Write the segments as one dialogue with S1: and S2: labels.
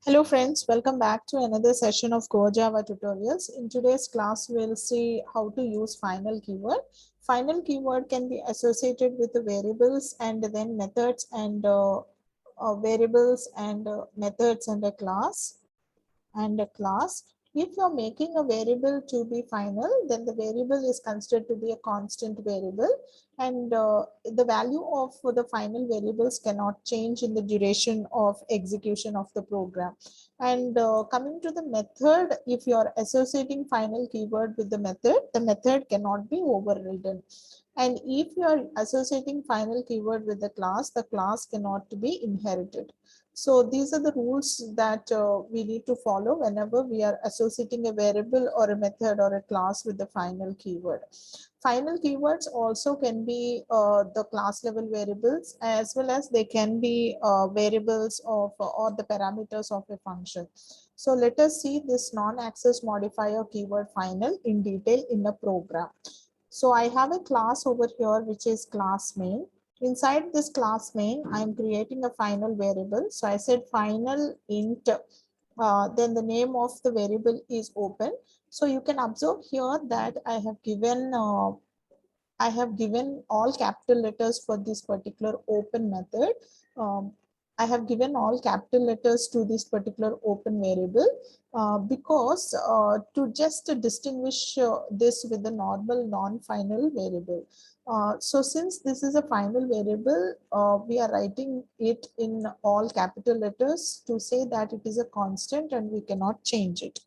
S1: Hello friends, welcome back to another session of Core Java tutorials. In today's class, we'll see how to use final keyword. Final keyword can be associated with the variables and then methods and variables and methods and a class. If you're making a variable to be final, then the variable is considered to be a constant variable, and the value of the final variables cannot change in the duration of execution of the program. And coming to the method, if you're associating final keyword with the method cannot be overridden. And if you're associating final keyword with the class cannot be inherited. So these are the rules that we need to follow whenever we are associating a variable or a method or a class with the final keyword. Final keywords also can be the class level variables, as well as they can be variables of or the parameters of a function. So let us see this non-access modifier keyword final in detail in a program. So I have a class over here, which is class main. Inside this class main, I'm creating a final variable. So I said final int, then the name of the variable is open. So you can observe here that I have given all capital letters for this particular open method. Um, I have given all capital letters to this particular open variable because to just distinguish this with the normal non-final variable. So since this is a final variable, we are writing it in all capital letters to say that it is a constant and we cannot change it.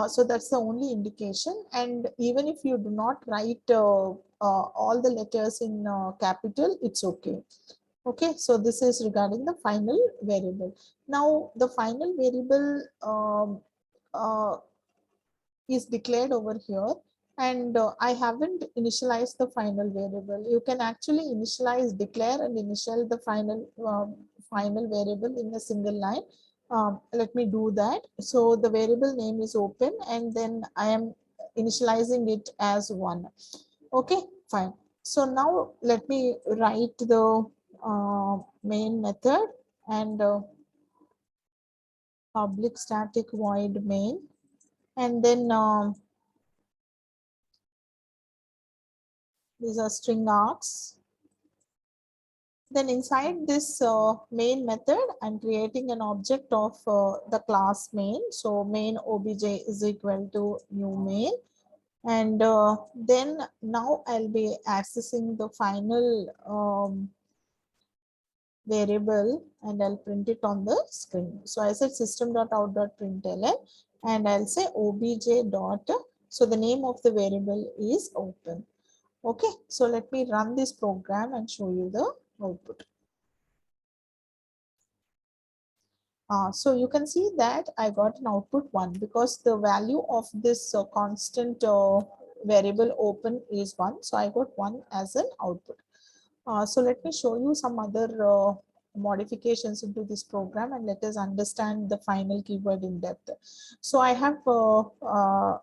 S1: So that's the only indication. And even if you do not write all the letters in capital, it's okay. Okay, so this is regarding the final variable. Now, the final variable is declared over here, and I haven't initialized the final variable. You can actually declare and initial the final variable in a single line. Let me do that. So the variable name is open, and then I am initializing it as 1. Okay, fine. So now let me write the main method and public static void main, and then these are string args. Then inside this main method, I'm creating an object of the class main. So main obj is equal to new main. And then now I'll be accessing the final variable and I'll print it on the screen. So I said system.out.println and I'll say obj dot. So the name of the variable is open. Okay, so let me run this program and show you the output. So you can see that I got an output 1 because the value of this constant variable open is 1. So I got 1 as an output. So let me show you some other modifications into this program and let us understand the final keyword in depth. So I have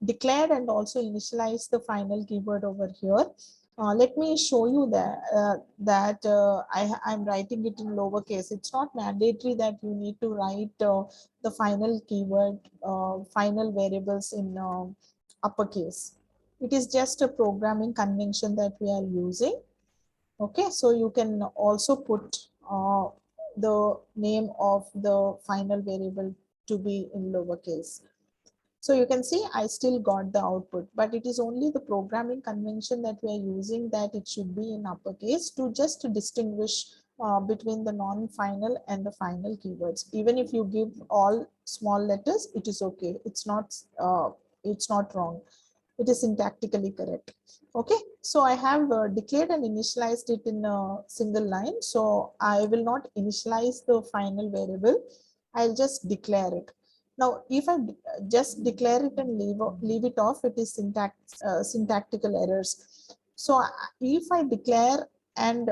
S1: declared and also initialized the final keyword over here. Let me show you that I'm writing it in lowercase. It's not mandatory that you need to write the final keyword, final variables in uppercase. It is just a programming convention that we are using. Okay, so you can also put the name of the final variable to be in lowercase. So you can see I still got the output, but it is only the programming convention that we are using that it should be in uppercase to just distinguish between the non-final and the final keywords. Even if you give all small letters, it is okay. It's not wrong. It is syntactically correct. Okay, so I have declared and initialized it in a single line. So I will not initialize the final variable. I'll just declare it. Now, if I just declare it and leave it off, it is syntactical errors. So if I declare and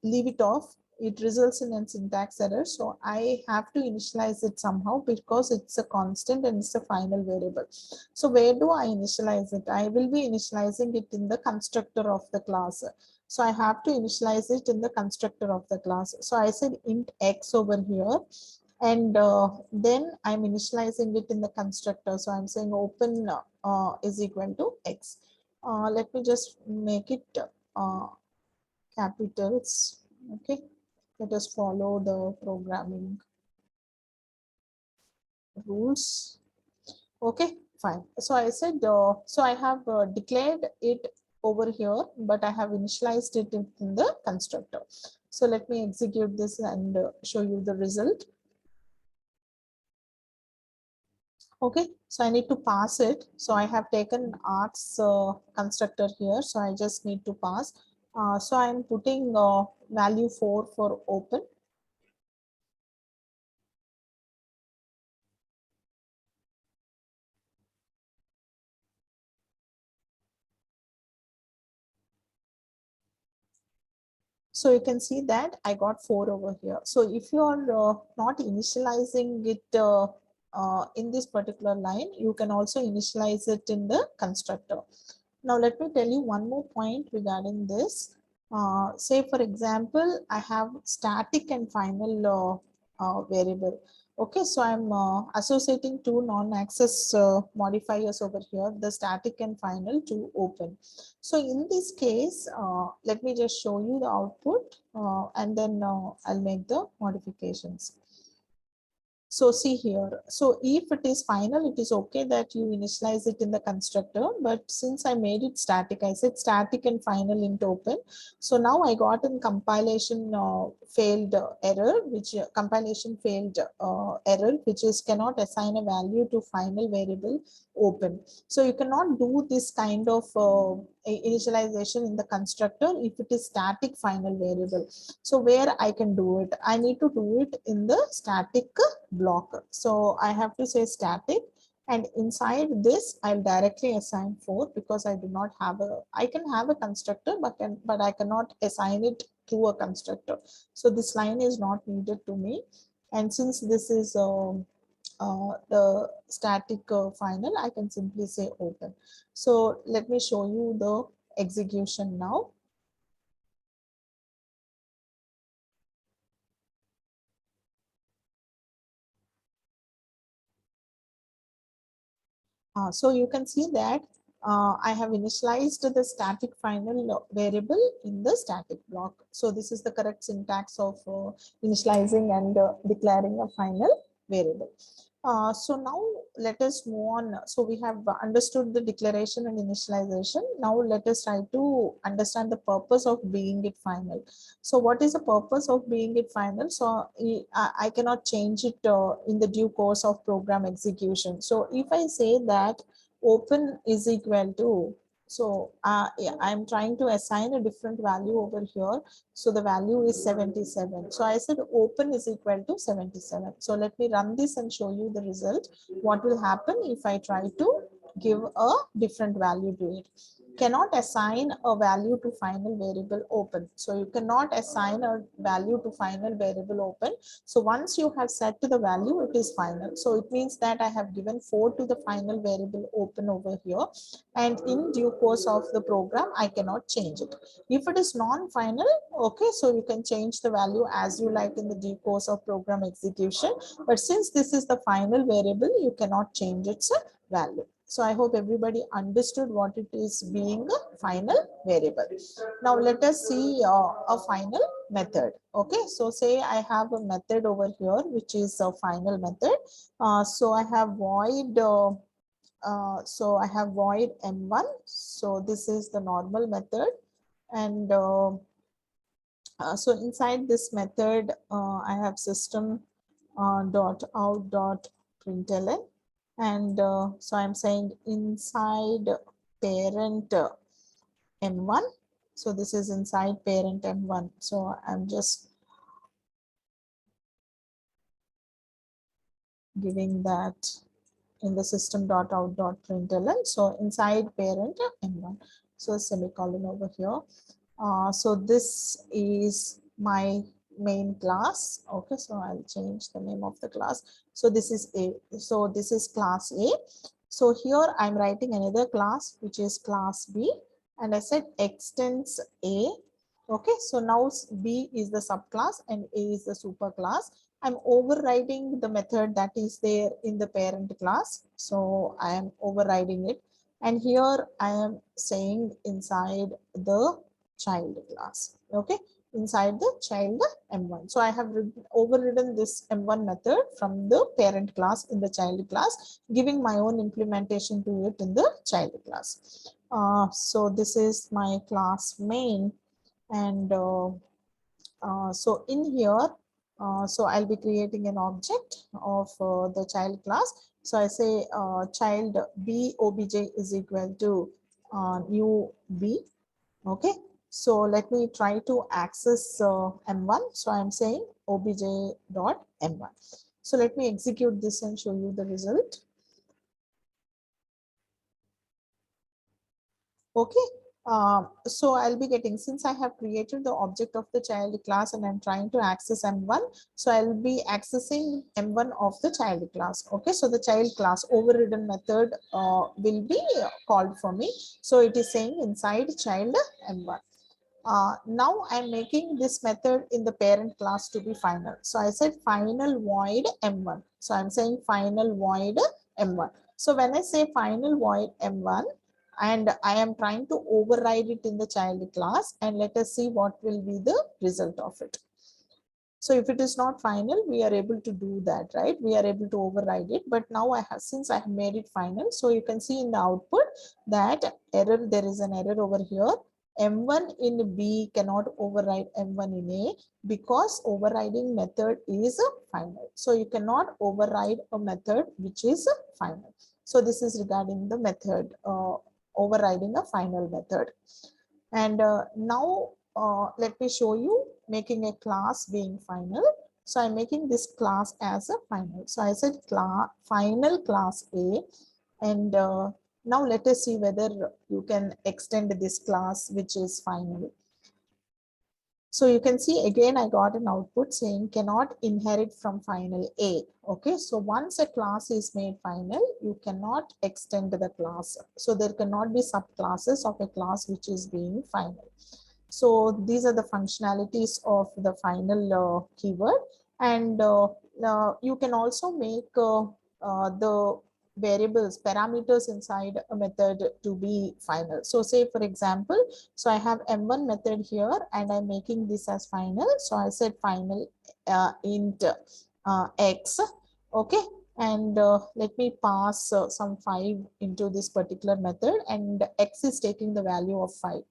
S1: leave it off, it results in a syntax error. So I have to initialize it somehow because it's a constant and it's a final variable. So where do I initialize it? I will be initializing it in the constructor of the class. So I have to initialize it in the constructor of the class. So I said int x over here. And then I'm initializing it in the constructor. So I'm saying open is equal to X. Let me just make it capitals. Okay, let us follow the programming rules. Okay, fine. So I said, so I have declared it over here, but I have initialized it in the constructor. So let me execute this and show you the result. Okay, so I need to pass it. So I have taken arts constructor here. So I just need to pass. So I'm putting value 4 for open. So you can see that I got 4 over here. So if you are not initializing it in this particular line, you can also initialize it in the constructor. Now let me tell you one more point regarding this. Say for example, I have static and final variable. Okay, so I'm associating two non-access modifiers over here, the static and final to open. So in this case, let me just show you the output and then I'll make the modifications. So see here, so if it is final, it is okay that you initialize it in the constructor, but since I made it static, I said static and final int open. So now I got in compilation failed error, which compilation failed error, which is cannot assign a value to final variable open. So you cannot do this kind of initialization in the constructor if it is static final variable. So where I can do it, I need to do it in the static block. So I have to say static, and inside this I'll directly assign 4 because I do not have a, I can have a constructor, but I cannot assign it to a constructor. So this line is not needed to me. And since this is the static final, I can simply say open. So let me show you the execution now. So you can see that I have initialized the static final variable in the static block. So this is the correct syntax of initializing and declaring a final variable. So now let us move on. So we have understood the declaration and initialization. Now let us try to understand the purpose of being it final. So what is the purpose of being it final? So I cannot change it in the due course of program execution. So if I say that open is equal to, so yeah, I'm trying to assign a different value over here. So the value is 77. So I said open is equal to 77. So let me run this and show you the result. What will happen if I try to give a different value to it? Cannot assign a value to final variable open. So you cannot assign a value to final variable open. So once you have set to the value, it is final. So it means that I have given 4 to the final variable open over here, and in due course of the program, I cannot change it. If it is non-final, okay, so you can change the value as you like in the due course of program execution. But since this is the final variable, you cannot change its value. So I hope everybody understood what it is being a final variable. Now let us see a final method. Okay, so say I have a method over here, which is a final method. So I have void so I have void m1. So this is the normal method, and so inside this method, I have system dot out dot println, and so I'm saying inside parent m1. So this is inside parent m1. So I'm just giving that in the system dot out dot println. So inside parent m1. So semicolon over here. So this is my main class. Okay, so I'll change the name of the class. So this is A. So this is class A. So here I'm writing another class, which is class B, and I said extends A. Okay, so now B is the subclass and A is the superclass. I'm overriding the method that is there in the parent class. So I am overriding it. And here I am saying inside the child class. Okay. Inside the child M1. So I have overridden this M1 method from the parent class in the child class, giving my own implementation to it in the child class. So this is my class main, and so in here, so I'll be creating an object of the child class. So I say child B obj is equal to new B. Okay. So let me try to access M1. So I'm saying obj dot M1. So let me execute this and show you the result. Okay. So I'll be getting, since I have created the object of the child class and I'm trying to access M1, so I'll be accessing M1 of the child class. Okay, so the child class overridden method will be called for me. So it is saying inside child M1. Now I'm making this method in the parent class to be final. So I said final void M1. So I'm saying final void M1. So when I say final void M1, and I am trying to override it in the child class, and let us see what will be the result of it. So if it is not final, we are able to do that, right? We are able to override it. But now since I have made it final, so you can see in the output that error, there is an error over here. M1 in B cannot override M1 in A because overriding method is final. So you cannot override a method which is final. So this is regarding the method overriding a final method. And now let me show you making a class being final. So I'm making this class as a final. So I said final class A, and now let us see whether you can extend this class which is final. So you can see again, I got an output saying cannot inherit from final A. Okay, so once a class is made final, you cannot extend the class. So there cannot be subclasses of a class which is being final. So these are the functionalities of the final keyword. And you can also make the variables, parameters inside a method to be final. So say for example, so I have M1 method here and I'm making this as final. So I said final int X. Okay. And let me pass some 5 into this particular method, and X is taking the value of 5.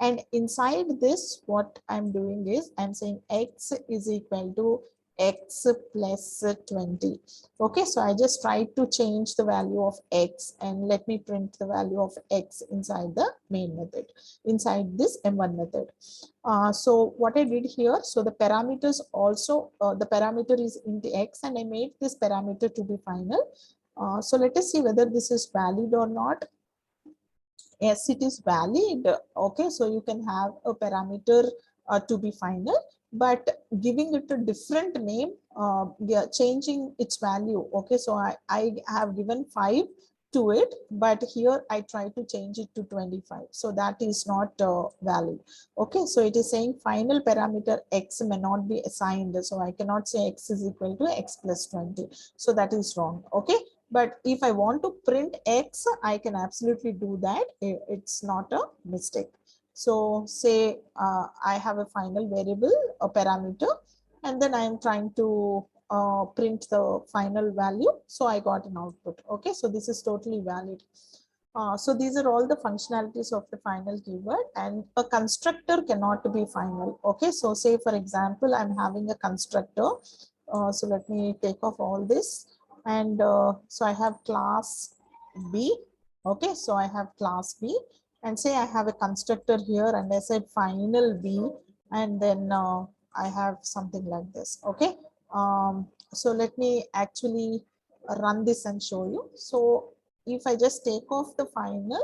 S1: And inside this, what I'm doing is I'm saying X is equal to X plus 20. Okay, so I just tried to change the value of X, and let me print the value of X inside the main method, inside this M1 method. So what I did here, so the parameters also, the parameter is int X, and I made this parameter to be final. So let us see whether this is valid or not. Yes, it is valid. Okay, so you can have a parameter to be final, but giving it a different name, yeah, changing its value. Okay, so I have given 5 to it, but here I try to change it to 25. So that is not valid. Okay, so it is saying final parameter X may not be assigned. So I cannot say X is equal to X plus 20. So that is wrong. Okay. But if I want to print X, I can absolutely do that. It's not a mistake. So say I have a final variable, a parameter, and then I am trying to print the final value. So I got an output. Okay, so this is totally valid. So these are all the functionalities of the final keyword, and a constructor cannot be final. Okay, so say for example, I'm having a constructor. So let me take off all this. And so I have class B. Okay, so I have class B, and say I have a constructor here, and I said final B, and then I have something like this. Okay, so let me actually run this and show you. So if I just take off the final,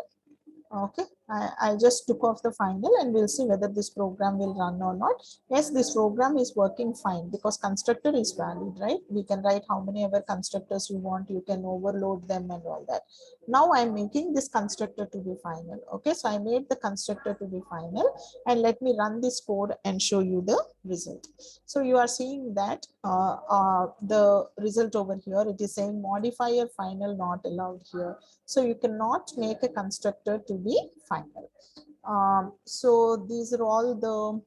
S1: okay, I just took off the final and we'll see whether this program will run or not. Yes, this program is working fine because constructor is valid, right? We can write how many ever constructors you want. You can overload them and all that. Now I'm making this constructor to be final. Okay, so I made the constructor to be final, and let me run this code and show you the result. So you are seeing that the result over here, it is saying modifier final not allowed here. So you cannot make a constructor to be final. So these are all the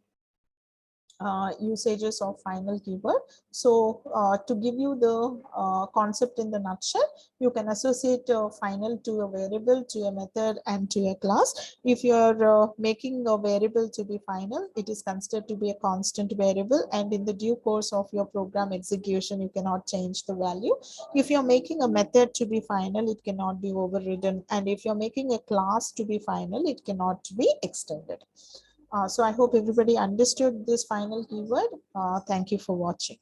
S1: usages of final keyword. So to give you the concept in the nutshell, you can associate final to a variable, to a method, and to a class. If you are making a variable to be final, it is considered to be a constant variable, and in the due course of your program execution, you cannot change the value. If you're making a method to be final, it cannot be overridden, and if you're making a class to be final, it cannot be extended. So I hope everybody understood this final keyword. Thank you for watching.